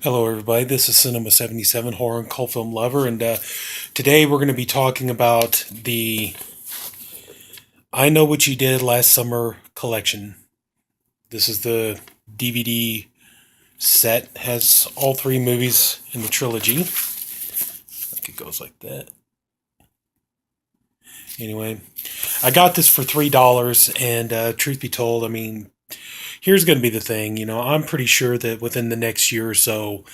Hello, everybody. This is Sinema77, horror and cult film lover, and today we're going to be talking about the I Know What You Did Last Summer collection. This is the DVD set, has all three movies in the trilogy. I think it goes like that. Anyway, I got this for $3, and truth be told, I mean, here's going to be the thing. I'm pretty sure that within the next year or so,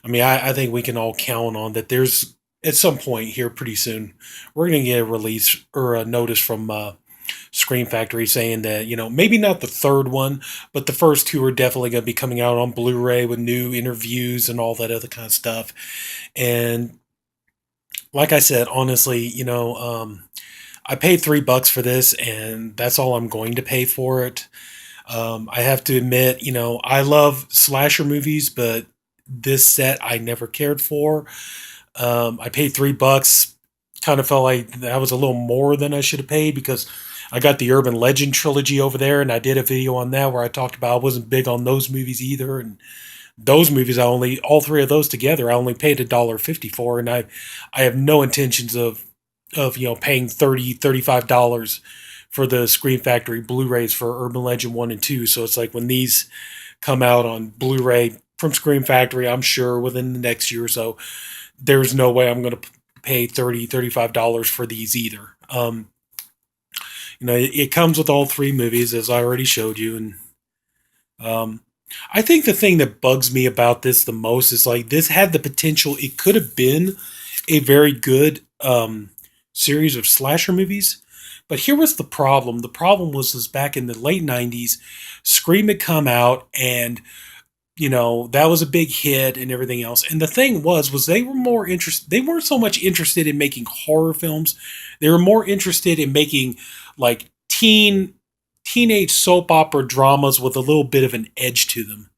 I think we can all count on that there's at some point here pretty soon, we're going to get a release or a notice from Scream Factory saying that, maybe not the third one, but the first two are definitely going to be coming out on Blu ray with new interviews and all that other kind of stuff. And like I said, honestly, I paid $3 for this, and that's all I'm going to pay for it. I have to admit, I love slasher movies, but this set I never cared for. I paid $3. Kind of felt like that was a little more than I should have paid because I got the Urban Legend trilogy over there, and I did a video on that where I talked about I wasn't big on those movies either, and those movies all three of those together I only paid $1.50 for, and I have no intentions of paying $35 for the Scream Factory Blu-rays for Urban Legend 1 and 2. So it's like when these come out on Blu-ray from Scream Factory, I'm sure within the next year or so, there's no way I'm going to pay $35 for these either. It comes with all three movies, as I already showed you. And I think the thing that bugs me about this the most is like this had the potential, it could have been a very good series of slasher movies. But here was the problem. The problem was back in the late 90s, Scream had come out, and that was a big hit and everything else. And the thing was they were more interested, they weren't so much interested in making horror films. They were more interested in making like teenage soap opera dramas with a little bit of an edge to them.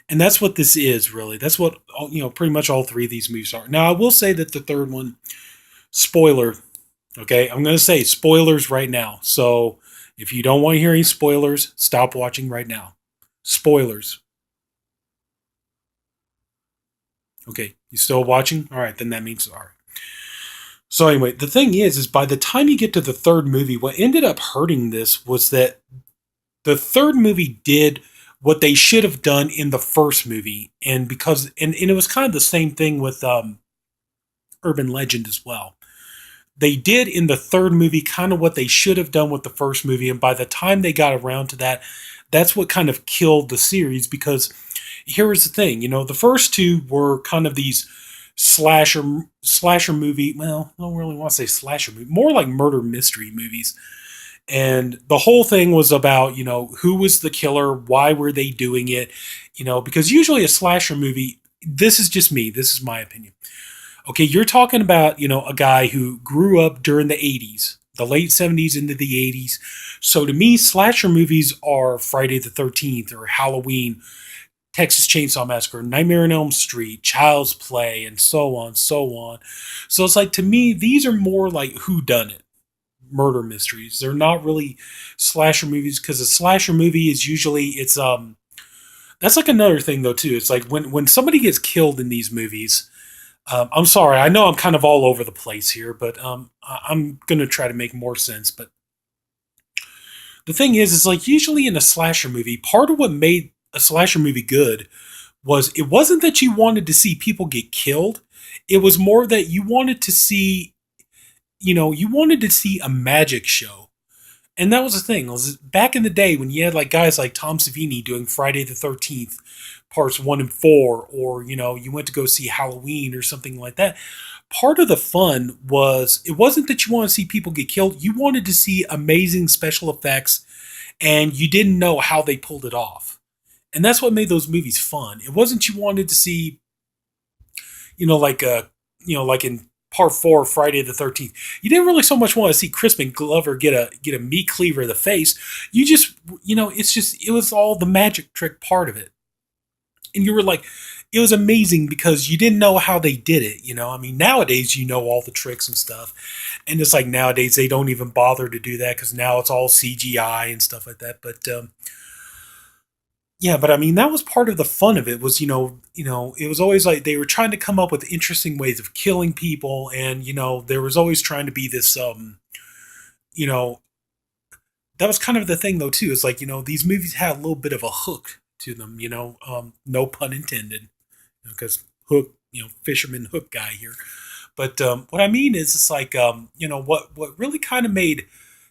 And that's what this is, really. That's what pretty much all three of these movies are. Now, I will say that the third one, spoiler, okay, I'm going to say spoilers right now. So if you don't want to hear any spoilers, stop watching right now. Spoilers. Okay, you still watching? All right, then that means all right. So anyway, the thing is by the time you get to the third movie, what ended up hurting this was that the third movie did what they should have done in the first movie, and it was kind of the same thing with Urban Legend as well. They did in the third movie kind of what they should have done with the first movie, and by the time they got around to that, that's what kind of killed the series. Because here is the thing, the first two were kind of these slasher movie. Well, I don't really want to say slasher movie, more like murder mystery movies. And the whole thing was about, who was the killer, why were they doing it, because usually a slasher movie, this is just me, this is my opinion. Okay, you're talking about, a guy who grew up during the 80s, the late 70s into the 80s. So to me, slasher movies are Friday the 13th or Halloween, Texas Chainsaw Massacre, Nightmare on Elm Street, Child's Play, and so on, so on. So it's like, to me, these are more like whodunit murder mysteries. They're not really slasher movies, because a slasher movie is usually, that's like another thing though too. It's like when somebody gets killed in these movies, I'm sorry, I know I'm kind of all over the place here, but I'm gonna try to make more sense. But the thing is like usually in a slasher movie, part of what made a slasher movie good was it wasn't that you wanted to see people get killed. It was more that you wanted to see, you wanted to see a magic show. And that was the thing. Was back in the day when you had like guys like Tom Savini doing Friday the 13th parts 1 and 4, or you went to go see Halloween or something like that. Part of the fun was it wasn't that you wanted to see people get killed. You wanted to see amazing special effects, and you didn't know how they pulled it off. And that's what made those movies fun. It wasn't you wanted to see, like like in part 4 of Friday the 13th. You didn't really so much want to see Crispin Glover get a meat cleaver to the face. You just, it was all the magic trick part of it. And you were like, it was amazing because you didn't know how they did it. Nowadays, all the tricks and stuff. And it's like nowadays, they don't even bother to do that because now it's all CGI and stuff like that. But Yeah, but I mean that was part of the fun of it. Was it was always like they were trying to come up with interesting ways of killing people, and there was always trying to be this you know that was kind of the thing though too. Is like these movies had a little bit of a hook to them. No pun intended, because hook, fisherman hook guy here. But what I mean is, it's like what really kind of made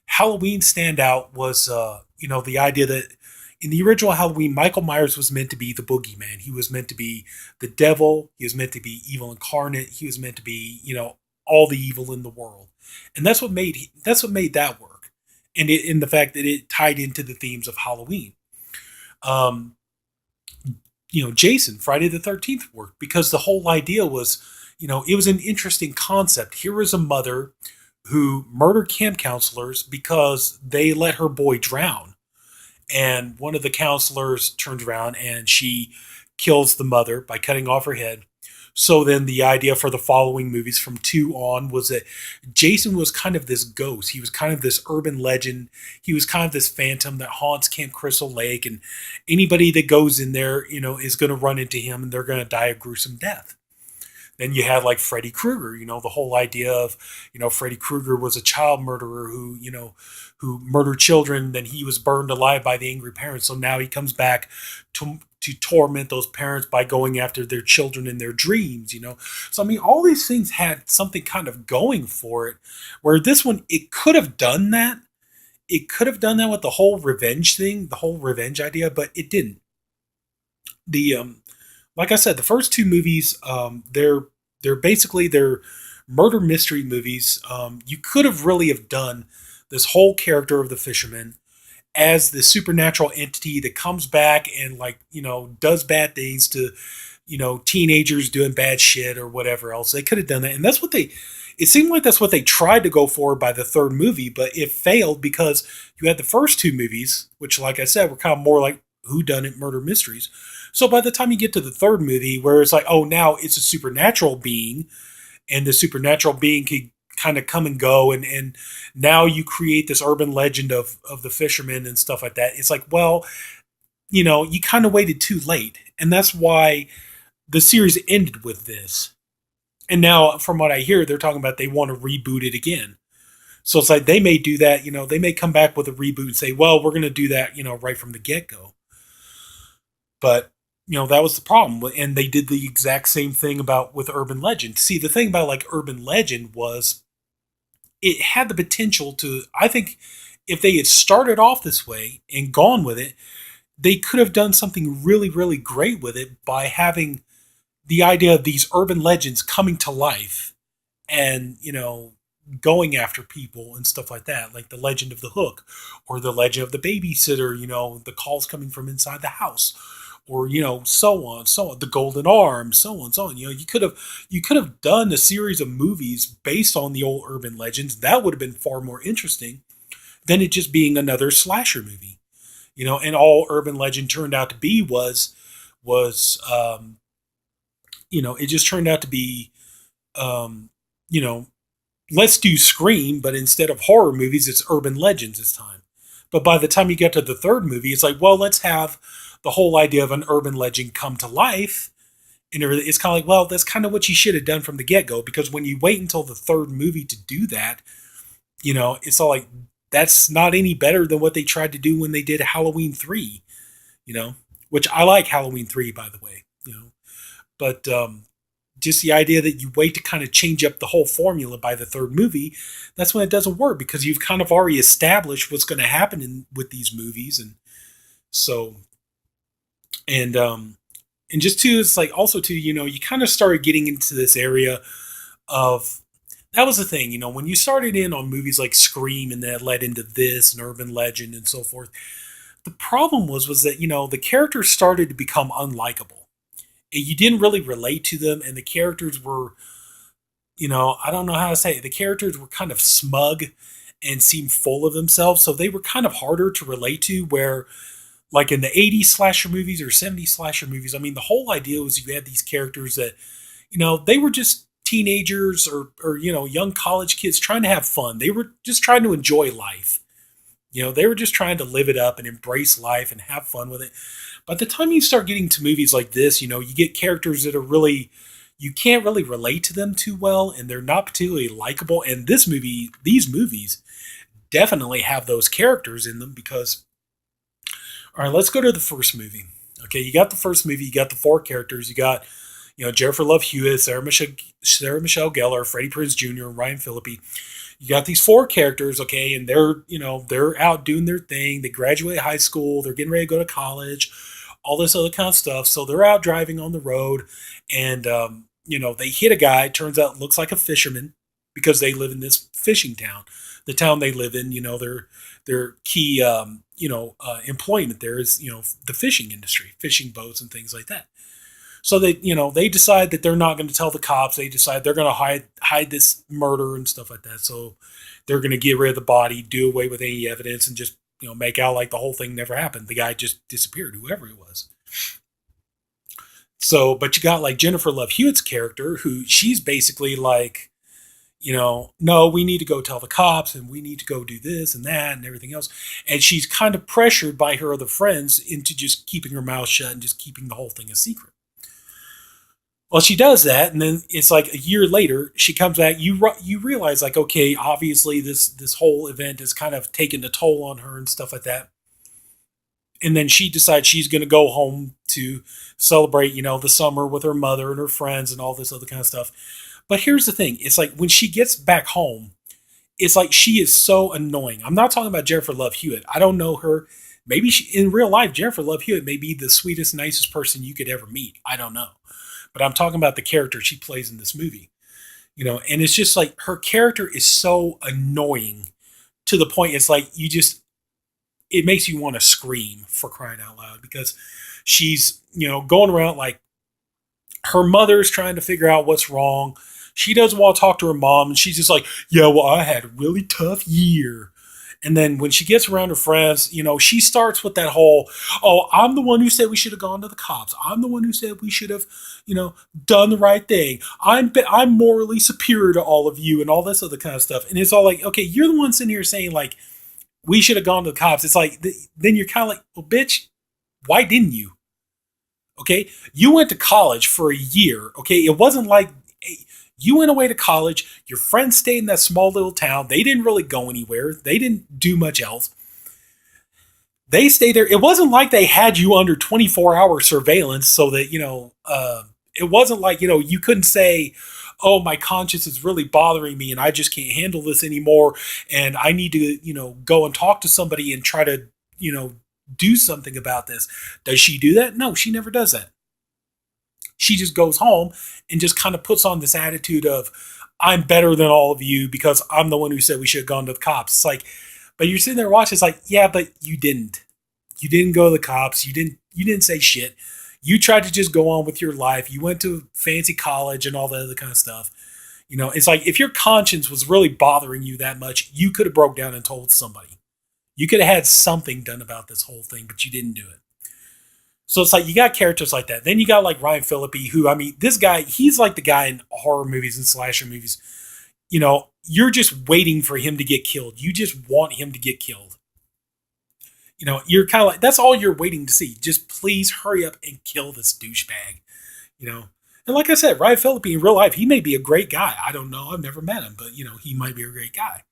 Halloween stand out was the idea that in the original Halloween, Michael Myers was meant to be the boogeyman. He was meant to be the devil. He was meant to be evil incarnate. He was meant to be all the evil in the world, and that's what made that work, and in the fact that it tied into the themes of Halloween. Um, Jason, Friday the 13th worked because the whole idea was, it was an interesting concept. Here was a mother who murdered camp counselors because they let her boy drown. And one of the counselors turns around and she kills the mother by cutting off her head. So then the idea for the following movies from two on was that Jason was kind of this ghost. He was kind of this urban legend. He was kind of this phantom that haunts Camp Crystal Lake, and anybody that goes in there, is going to run into him and they're going to die a gruesome death. Then you had like Freddy Krueger, the whole idea of, Freddy Krueger was a child murderer who murdered children. Then he was burned alive by the angry parents. So now he comes back to torment those parents by going after their children in their dreams. So, I mean, all these things had something kind of going for it, where this one, it could have done that. It could have done that with the whole revenge thing, the whole revenge idea, but it didn't. The Like I said, the first two movies, they're basically they're murder mystery movies. You could have really have done this whole character of the fisherman as the supernatural entity that comes back and like does bad things to teenagers doing bad shit or whatever else. They could have done that, and that's what they. It seemed like that's what they tried to go for by the third movie, but it failed because you had the first two movies, which, like I said, were kind of more like whodunit murder mysteries. So by the time you get to the third movie, where it's like, oh, now it's a supernatural being, and the supernatural being can kind of come and go, and now you create this urban legend of the fisherman and stuff like that. It's like, well, you kind of waited too late, and that's why the series ended with this. And now, from what I hear, they're talking about they want to reboot it again. So it's like they may do that. They may come back with a reboot and say, well, we're going to do that, right from the get go. But that was the problem, and they did the exact same thing about with urban legend. See, the thing about like urban legend was it had the potential to. I think if they had started off this way and gone with it, they could have done something really, really great with it by having the idea of these urban legends coming to life and going after people and stuff like that, like the legend of the hook or the legend of the babysitter, the calls coming from inside the house, or so on, the golden arm, so on, so on. You could have done a series of movies based on the old urban legends. That would have been far more interesting than it just being another slasher movie. And all urban legend turned out to be was it just turned out to be um you know let's do Scream, but instead of horror movies, it's urban legends this time. But by the time you get to the third movie, it's like, well, let's have the whole idea of an urban legend come to life. And it's kind of like, well, that's kind of what you should have done from the get go, because when you wait until the third movie to do that, it's all like, that's not any better than what they tried to do when they did Halloween 3, you know, which I like Halloween 3, by the way. But just the idea that you wait to kind of change up the whole formula by the third movie, that's when it doesn't work, because you've kind of already established what's going to happen with these movies. And so, and just too, it's like also too, you kind of started getting into this area of, that was the thing, when you started in on movies like Scream and that led into this and Urban Legend and so forth. The problem was that, the characters started to become unlikable. And you didn't really relate to them, and the characters were, I don't know how to say it. The characters were kind of smug and seemed full of themselves, so they were kind of harder to relate to, where like in the 80s slasher movies or 70s slasher movies, I mean, the whole idea was you had these characters that, they were just teenagers or young college kids trying to have fun. They were just trying to enjoy life. They were just trying to live it up and embrace life and have fun with it. By the time you start getting to movies like this, you get characters that are really, you can't really relate to them too well, and they're not particularly likable. And these movies definitely have those characters in them because, all right, let's go to the first movie. Okay, you got the first movie, you got the four characters, you got, Jennifer Love Hewitt, Sarah Michelle Gellar, Freddie Prinze Jr., and Ryan Phillippe. You got these four characters, okay, and they're out doing their thing. They graduate high school, they're getting ready to go to college, all this other kind of stuff. So they're out driving on the road, and they hit a guy. Turns out looks like a fisherman because they live in this fishing town. The town they live in, their key employment there is the fishing industry, fishing boats and things like that. So they decide that they're not going to tell the cops. They decide they're going to hide this murder and stuff like that. So they're going to get rid of the body, do away with any evidence, and just make out like the whole thing never happened. The guy just disappeared, whoever he was. So, but you got like Jennifer Love Hewitt's character, who she's basically like, no, we need to go tell the cops, and we need to go do this and that and everything else. And she's kind of pressured by her other friends into just keeping her mouth shut and just keeping the whole thing a secret. Well, she does that, and then it's like a year later, she comes back. You realize like, okay, obviously this whole event has kind of taken a toll on her and stuff like that. And then she decides she's going to go home to celebrate, the summer with her mother and her friends and all this other kind of stuff. But here's the thing: it's like when she gets back home, it's like she is so annoying. I'm not talking about Jennifer Love Hewitt. I don't know her. Maybe in real life, Jennifer Love Hewitt may be the sweetest, nicest person you could ever meet. I don't know. But I'm talking about the character she plays in this movie. And it's just like her character is so annoying to the point it's like it makes you want to scream, for crying out loud, because she's, going around like her mother's trying to figure out what's wrong. She doesn't want to talk to her mom, and she's just like, yeah, well, I had a really tough year. And then when she gets around her friends, she starts with that whole, oh, I'm the one who said we should have gone to the cops. I'm the one who said we should have, done the right thing. I'm morally superior to all of you and all this other kind of stuff. And it's all like, okay, you're the one sitting here saying like, we should have gone to the cops. It's like, then you're kind of like, well, bitch, why didn't you? Okay. You went to college for a year. Okay. It wasn't like you went away to college. Your friends stayed in that small little town. They didn't really go anywhere. They didn't do much else. They stayed there. It wasn't like they had you under 24-hour surveillance so that, it wasn't like, you couldn't say, oh, my conscience is really bothering me and I just can't handle this anymore. And I need to, go and talk to somebody and try to, do something about this. Does she do that? No, she never does that. She just goes home and just kind of puts on this attitude of, I'm better than all of you because I'm the one who said we should have gone to the cops. It's like, but you're sitting there watching, it's like, yeah, but you didn't. You didn't go to the cops. You didn't say shit. You tried to just go on with your life. You went to fancy college and all that other kind of stuff. It's like if your conscience was really bothering you that much, you could have broke down and told somebody. You could have had something done about this whole thing, but you didn't do it. So it's like you got characters like that. Then you got like Ryan Phillippe, who, I mean, this guy, he's like the guy in horror movies and slasher movies. You're just waiting for him to get killed. You just want him to get killed. You're kind of like, that's all you're waiting to see. Just please hurry up and kill this douchebag. And like I said, Ryan Phillippe in real life, he may be a great guy. I don't know. I've never met him, but he might be a great guy.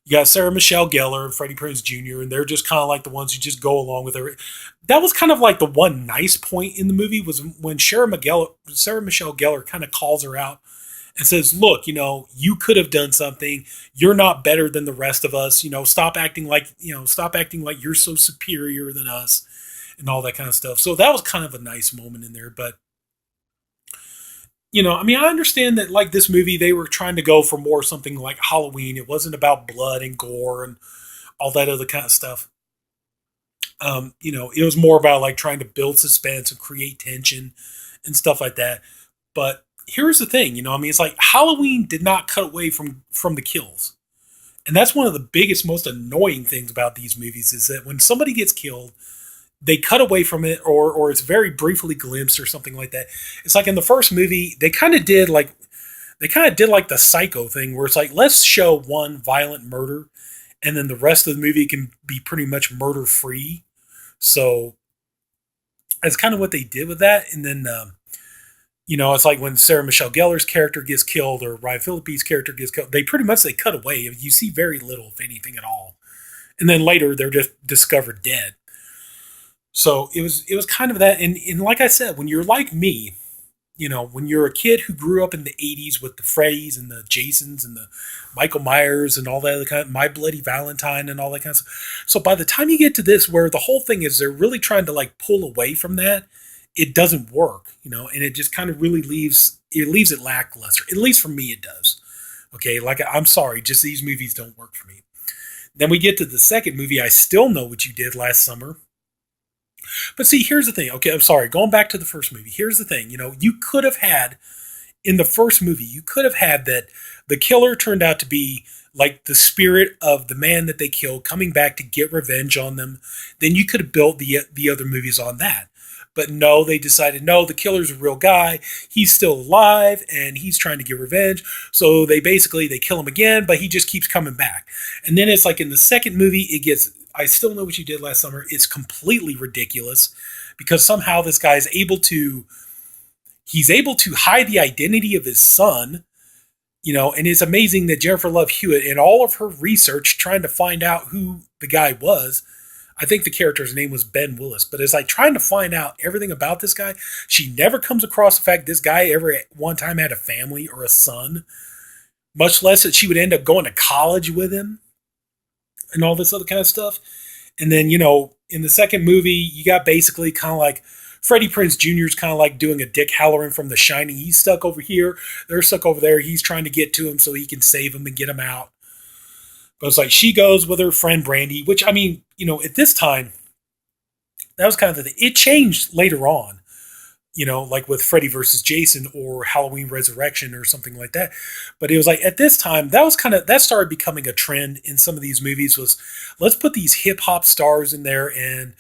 You got Sarah Michelle Gellar and Freddie Prinze Jr., and they're just kind of like the ones who just go along with it. That was kind of like the one nice point in the movie was when Sarah Michelle Gellar kind of calls her out and says, look, you could have done something. You're not better than the rest of us. Stop acting like you're so superior than us and all that kind of stuff. So that was kind of a nice moment in there. But, I mean, I understand that like this movie, they were trying to go for more something like Halloween. It wasn't about blood and gore and all that other kind of stuff. It was more about like trying to build suspense and create tension and stuff like that. But here's the thing, I mean, it's like Halloween did not cut away from the kills. And that's one of the biggest, most annoying things about these movies is that when somebody gets killed, they cut away from it or it's very briefly glimpsed or something like that. It's like in the first movie, they kind of did like the Psycho thing where it's like, let's show one violent murder and then the rest of the movie can be pretty much murder free. So That's kind of what they did with that. And then, it's like when Sarah Michelle Gellar's character gets killed or Ryan Phillippe's character gets killed, they cut away. You see very little, if anything at all. And then later they're just discovered dead. So it was kind of that. And like I said, when you're like me, when you're a kid who grew up in the 80s with the Freddys and the Jasons and the Michael Myers and all that other kind of My Bloody Valentine and all that kind of stuff. So by the time you get to this, where the whole thing is they're really trying to like pull away from that, it doesn't work, and it just kind of really leaves it lackluster. At least for me, it does. Okay, like I'm sorry, just these movies don't work for me. Then we get to the second movie, I Still Know What You Did Last Summer. But see, here's the thing. Okay, I'm sorry. Going back to the first movie, here's the thing. You could have had in the first movie, you could have had that the killer turned out to be like the spirit of the man that they killed coming back to get revenge on them. Then you could have built the other movies on that. But no, they decided no, the killer's a real guy. He's still alive and he's trying to get revenge. So they kill him again, but he just keeps coming back. And then it's like in the second movie, it gets I Still Know What You Did Last Summer. It's completely ridiculous because somehow this guy is he's able to hide the identity of his son, and it's amazing that Jennifer Love Hewitt, in all of her research trying to find out who the guy was, I think the character's name was Ben Willis, but as I trying to find out everything about this guy, she never comes across the fact this guy ever at one time had a family or a son, much less that she would end up going to college with him and all this other kind of stuff. And then, in the second movie, you got basically kind of like Freddie Prinze Jr. is kind of like doing a Dick Halloran from The Shining. He's stuck over here. They're stuck over there. He's trying to get to him so he can save him and get him out. But it's like she goes with her friend Brandy, which, I mean, at this time, that was kind of the thing. It changed later on, like with Freddy versus Jason or Halloween Resurrection or something like that. But it was like at this time, that started becoming a trend in some of these movies was let's put these hip hop stars in there and,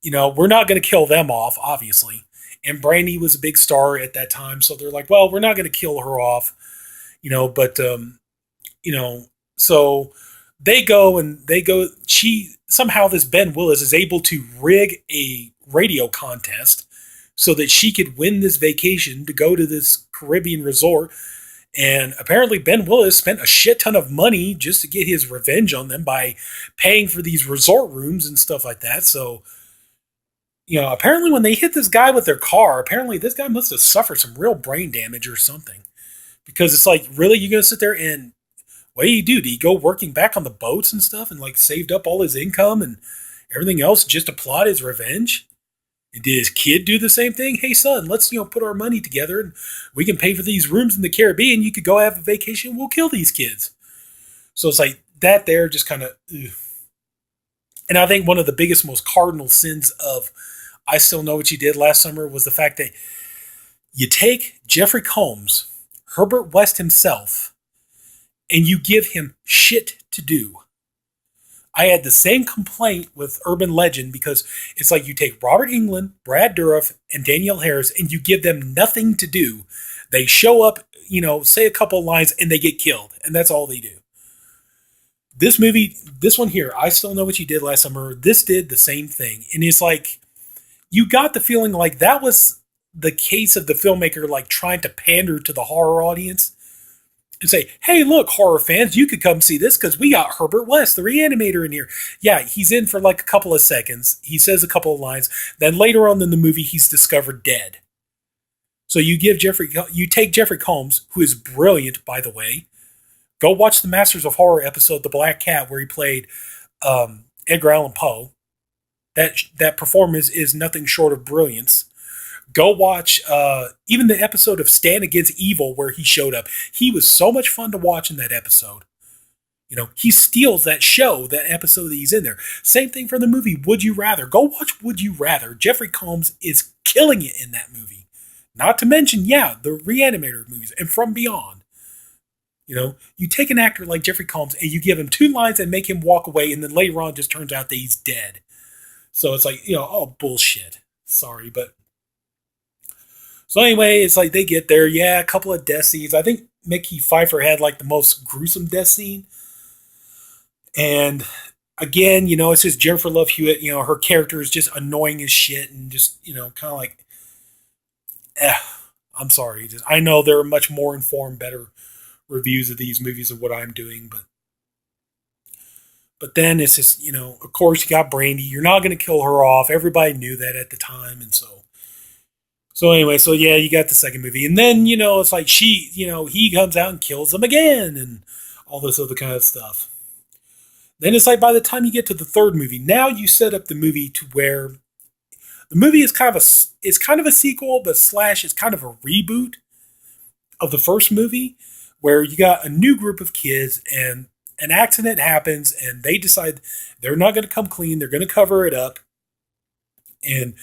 we're not going to kill them off, obviously. And Brandy was a big star at that time. So they're like, well, we're not going to kill her off, but, so she somehow this Ben Willis is able to rig a radio contest so that she could win this vacation to go to this Caribbean resort. And apparently Ben Willis spent a shit ton of money just to get his revenge on them by paying for these resort rooms and stuff like that. So, apparently when they hit this guy with their car, apparently this guy must have suffered some real brain damage or something. Because it's like, really, you're going to sit there and what do you do? Do you go working back on the boats and stuff and like saved up all his income and everything else just to plot his revenge? And did his kid do the same thing? Hey son, let's put our money together and we can pay for these rooms in the Caribbean. You could go have a vacation. We'll kill these kids. So it's like that there just kind of. And I think one of the biggest, most cardinal sins of I Still Know What You Did Last Summer was the fact that you take Jeffrey Combs, Herbert West himself, and you give him shit to do. I had the same complaint with Urban Legend because it's like you take Robert Englund, Brad Dourif, and Danielle Harris, and you give them nothing to do. They show up, say a couple of lines, and they get killed, and that's all they do. This movie, this one here, I Still Know What You Did Last Summer, this did the same thing. And it's like, you got the feeling like that was the case of the filmmaker like trying to pander to the horror audience and say, hey, look, horror fans, you could come see this because we got Herbert West, the reanimator, in here. Yeah, he's in for like a couple of seconds. He says a couple of lines. Then later on in the movie, he's discovered dead. So you take Jeffrey Combs, who is brilliant, by the way. Go watch the Masters of Horror episode, The Black Cat, where he played Edgar Allan Poe. That performance is nothing short of brilliance. Go watch even the episode of Stand Against Evil where he showed up. He was so much fun to watch in that episode. He steals that episode that he's in there. Same thing for the movie Would You Rather. Go watch Would You Rather. Jeffrey Combs is killing it in that movie. Not to mention, the Reanimator movies and From Beyond. You take an actor like Jeffrey Combs and you give him 2 lines and make him walk away, and then later on just turns out that he's dead. So it's like, oh, bullshit. Sorry, but. So anyway, it's like they get there. Yeah, a couple of death scenes. I think Mickey Pfeiffer had like the most gruesome death scene. And again, it's just Jennifer Love Hewitt. Her character is just annoying as shit, and just kind of like, eh, I'm sorry. I know there are much more informed, better reviews of these movies of what I'm doing, but then it's just of course you got Brandy. You're not going to kill her off. Everybody knew that at the time, and so anyway, so yeah, you got the second movie, and then it's like he comes out and kills them again, and all this other kind of stuff. Then it's like by the time you get to the third movie, now you set up the movie to where the movie is kind of a sequel, but slash it's kind of a reboot of the first movie, where you got a new group of kids and an accident happens, and they decide they're not going to come clean, they're going to cover it up, and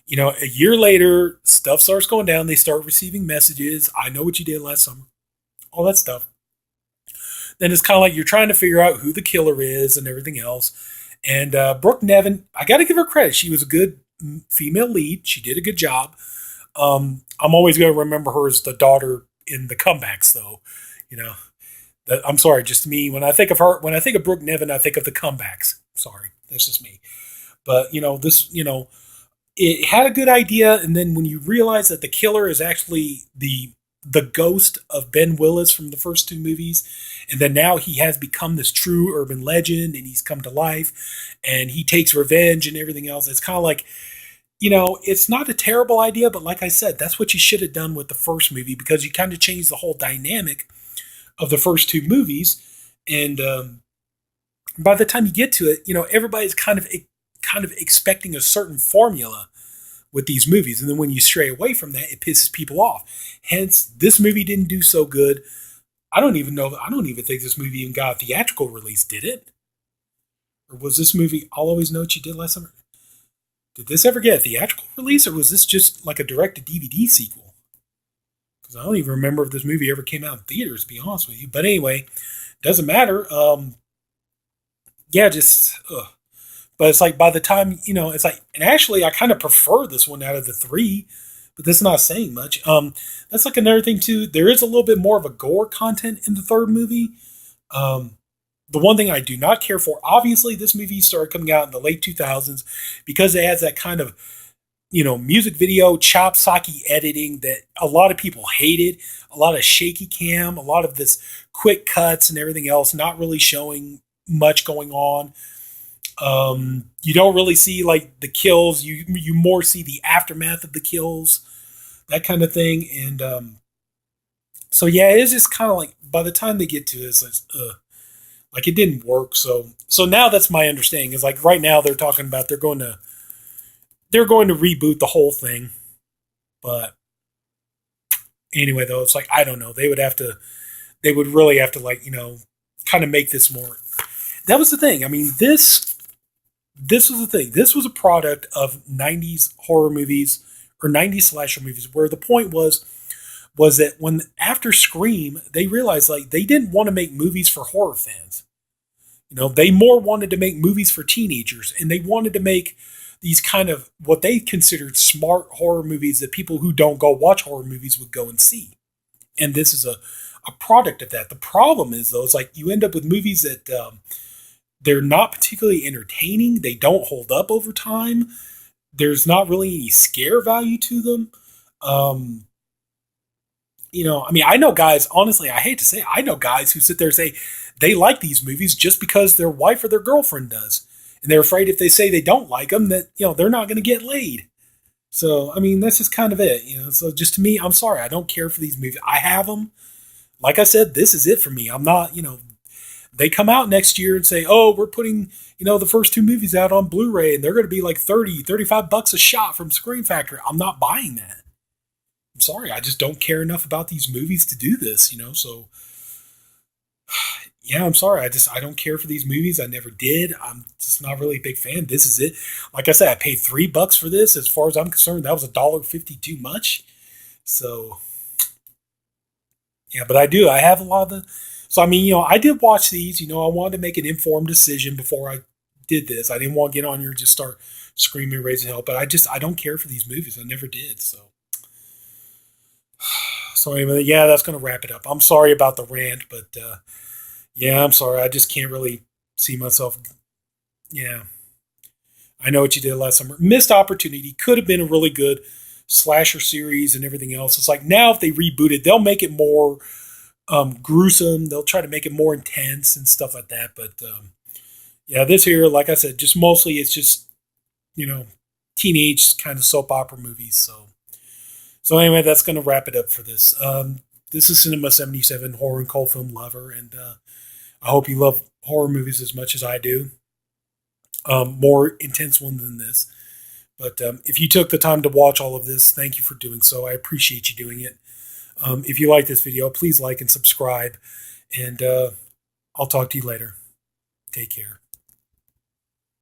a year later, stuff starts going down. They start receiving messages. I know what you did last summer, all that stuff. Then it's kind of like you're trying to figure out who the killer is and everything else. And Brooke Nevin, I got to give her credit. She was a good female lead. She did a good job. I'm always going to remember her as the daughter in the comebacks, though. You know, I'm sorry, just me. When I think of her, when I think of Brooke Nevin, I think of the comebacks. Sorry, that's just me. But it had a good idea, and then when you realize that the killer is actually the ghost of Ben Willis from the first two movies, and then now he has become this true urban legend, and he's come to life, and he takes revenge and everything else. It's kind of like, it's not a terrible idea, but like I said, that's what you should have done with the first movie, because you kind of changed the whole dynamic of the first two movies, and by the time you get to it, everybody's kind of expecting a certain formula with these movies, and then when you stray away from that, it pisses people off. Hence, this movie didn't do so good. I don't even know. I don't even think this movie even got a theatrical release. Did it? Or was this movie? I'll always know what you did last summer. Did this ever get a theatrical release, or was this just like a direct to DVD sequel? Because I don't even remember if this movie ever came out in theaters. To be honest with you, but anyway, doesn't matter. Yeah, just. But it's like by the time, it's like, and actually I kind of prefer this one out of the three, but that's not saying much. That's like another thing too. There is a little bit more of a gore content in the third movie. The one thing I do not care for, obviously this movie started coming out in the late 2000s because it has that kind of, music video chop socky editing that a lot of people hated, a lot of shaky cam, a lot of this quick cuts and everything else, not really showing much going on. You don't really see like the kills. You more see the aftermath of the kills, that kind of thing. And so yeah, it's just kind of like by the time they get to it, like it didn't work. So now that's my understanding. Is like right now they're talking about they're going to reboot the whole thing. But anyway, though, it's like I don't know. They would really have to like kind of make this more. That was the thing. I mean, this was the thing. This was a product of 90s horror movies or 90s slasher movies where the point was that when after Scream, they realized like they didn't want to make movies for horror fans. They more wanted to make movies for teenagers, and they wanted to make these kind of what they considered smart horror movies that people who don't go watch horror movies would go and see. And this is a product of that. The problem is though, it's like you end up with movies that they're not particularly entertaining. They don't hold up over time. There's not really any scare value to them. I mean, I know guys, honestly, I hate to say it, I know guys who sit there and say they like these movies just because their wife or their girlfriend does. And they're afraid if they say they don't like them that, they're not going to get laid. So, I mean, that's just kind of it, So just to me, I'm sorry, I don't care for these movies. I have them. Like I said, this is it for me. I'm not, they come out next year and say, oh, we're putting, the first two movies out on Blu-ray and they're going to be like $35 a shot from Scream Factory. I'm not buying that. I'm sorry. I just don't care enough about these movies to do this, so yeah, I'm sorry. I don't care for these movies. I never did. I'm just not really a big fan. This is it. Like I said, I paid $3 for this. As far as I'm concerned, that was $1.50 too much. So yeah, but I have a lot of the, so I mean, I did watch these, I wanted to make an informed decision before I did this. I didn't want to get on here and just start screaming, raising hell, but I don't care for these movies. I never did. So anyway, yeah, that's going to wrap it up. I'm sorry about the rant, but yeah, I'm sorry. I just can't really see myself Yeah, I know what you did last summer. Missed opportunity. Could have been a really good slasher series and everything else. It's like now if they reboot it, they'll make it more gruesome. They'll try to make it more intense and stuff like that. But yeah, this here, like I said, just mostly it's just you know teenage kind of soap opera movies. So anyway, that's going to wrap it up for this. This is Cinema77, horror and cult film lover, and I hope you love horror movies as much as I do. More intense one than this. But if you took the time to watch all of this, thank you for doing so. I appreciate you doing it. If you like this video, please like and subscribe. And I'll talk to you later. Take care.